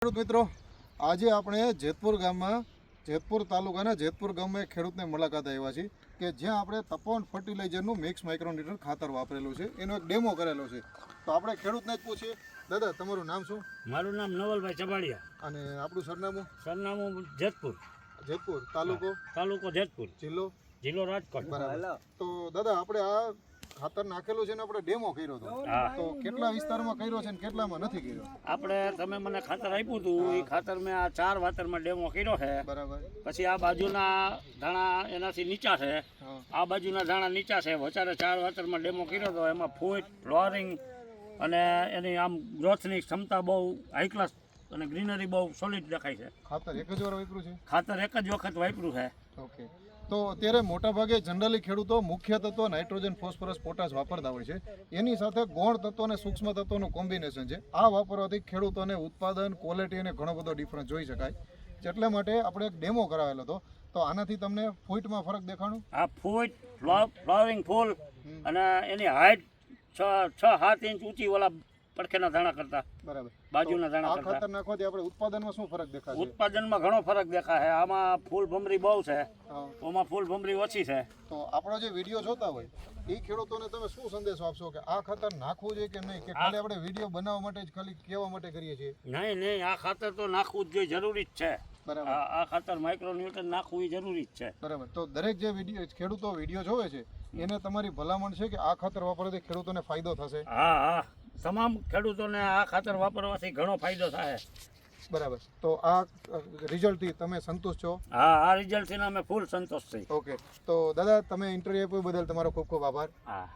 ખેડૂત મિત્રો, આજે આપણે જેતપુર ગામમાં જેતપુર તાલુકાના જેતપુર ગામમાં એક ખેડૂતને મુલાકાત આવ્યા છીએ કે જ્યાં આપણે તપોવન ફર્ટિલાઇઝરનું મિક્સ માઇક્રોન્યુટ્રન ખાતર વાપરેલું છે, એનો એક ડેમો કરેલો છે. તો આપણે ખેડૂતને જ પૂછીએ, દાદા તમારું નામ શું? મારું નામ નવલભાઈ ચબાડિયા અને આપણું સરનામું? સરનામું જેતપુર. જેતપુર તાલુકો જેતપુર, જિલ્લો રાજકોટ. બરાબર. તો દાદા આપણે આ ખાતર નાખેલું છે ને આપણે ડેમો કર્યો હતો, તો કેટલા વિસ્તારમાં કર્યો છે ને કેટલામાં નથી કર્યો? આપણે તમે મને ખાતર આપ્યું હતું, એ ખાતર મેં આ 4 વાતરમાં ડેમો કર્યો છે. બરાબર. પછી આ બાજુના ધાણા એનાથી નીચા છે, આ બાજુના ધાણા નીચા છે. વચારે 4 વાતરમાં ડેમો કર્યો હતો. એમાં ફૂટ ફ્લોરિંગ અને એની આમ ગ્રોથની ક્ષમતા બહુ હાઈ ક્લાસ અને ગ્રીનરી બહુ સોલિડ દેખાય છે. ખાતર એક જ વાર વાપર્યું છે? ખાતર એક જ વખત વાપર્યું છે. ઓકે. તો અત્યારે મોટાભાગે જનરલી ખેડૂતો મુખ્ય તત્વ નાઇટ્રોજન, ફોસ્ફરસ, પોટાશ વાપરતા હોય છે. એની સાથે ગૌણ તત્વો અને સૂક્ષ્મ તત્વોનું કોમ્બિનેશન છે. આ વાપરવાથી ખેડૂતોને ઉત્પાદન, ક્વોલિટી અને ઘણો બધો ડિફરન્સ જોઈ શકાય. એટલા માટે આપણે એક ડેમો કરાવેલો હતો. તો આનાથી તમને ફૂટમાં ફરક દેખાણું? આ ફૂટ ફ્લાવરિંગ ફૂલ અને એની હાઈટ 6-7 ઇંચ ઊંચી ઓલા પડખેના દાણા કરતા. બરાબર. બાજુના દાણા આ કરતા. ખાતર નાખવાથી આપણે ઉત્પાદનમાં શું ફરક દેખાય છે? ઉત્પાદનમાં ઘણો ફરક દેખાય છે. આમાં ફૂલ ભમરી બહુ છે, ઓમાં ફૂલ ભમરી ઓછી છે. તો આપણો જે વિડીયો જોતા હોય એ ખેડૂતોને તમે શું સંદેશો આપશો કે આ ખાતર નાખવું જોઈએ કે નહીં, કે ખાલી આપણે વિડીયો બનાવવા માટે જ ખાલી કહેવા માટે કરીએ છીએ? નહીં, આ ખાતર તો નાખવું જ જોઈએ, જરૂરી જ છે. બરાબર. આ ખાતર માઇક્રોન્યુટ્રન નાખવું એ જરૂરી જ છે. બરાબર. તો દરેક જે ખેડૂતો વિડીયો જોવે છે એને તમારી ભલામણ છે કે આ ખાતર વાપરવાથી ખેડૂતોને ફાયદો થશે? હા, તમામ ખેડૂતોને આ ખાતર વાપરવાથી ઘણો ફાયદો થાય. બરાબર. તો આ રિઝલ્ટથી તમે સંતુષ્ટ છો? હા, આ રિઝલ્ટથી અમે ફૂલ સંતોષ છીએ. ઓકે. તો દાદા તમે ઇન્ટરવ્યુ આપ્યું બદલ તમારો ખૂબ ખૂબ આભાર. હા.